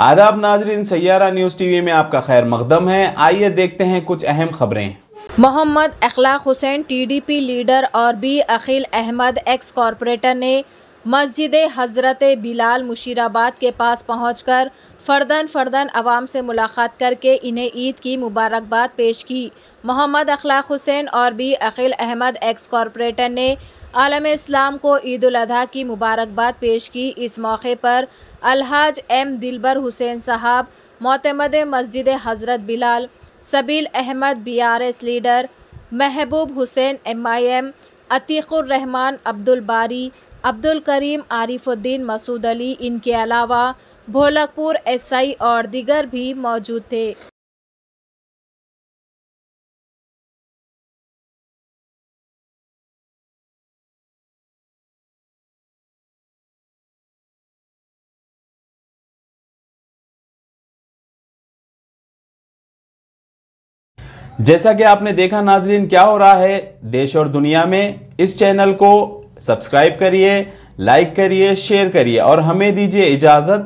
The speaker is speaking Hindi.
आदाब नाजरीन, सैयारा न्यूज़ टीवी में आपका खैर मकदम है। आइए देखते हैं कुछ अहम खबरें। मोहम्मद अखलाक हुसैन टीडीपी लीडर और बी अखिल अहमद एक्स कॉरपोरेटर ने मस्जिद हज़रत बिलाल मुशीराबाद के पास पहुंचकर फ़र्दन अवाम से मुलाकात करके इन्हें ईद की मुबारकबाद पेश की। मोहम्मद अखलाक हुसैन और बी अखिल अहमद एक्स कॉरपोरेटर ने आलम इस्लाम को ईद उल अज़हा की मुबारकबाद पेश की। इस मौके पर अलहाज एम दिलबर हुसैन साहब, मोतमद मस्जिद हज़रत बिलाल, सबील अहमद BRS लीडर, महबूब हुसैन MIM, अतीकुर रहमान अब्दुल बारी, अब्दुल करीम आरिफुद्दीन मसूद अली, इनके अलावा भोलकपुर SI और दीगर भी मौजूद थे। जैसा कि आपने देखा नाजरीन, क्या हो रहा है देश और दुनिया में। इस चैनल को सब्सक्राइब करिए, लाइक करिए, शेयर करिए और हमें दीजिए इजाजत।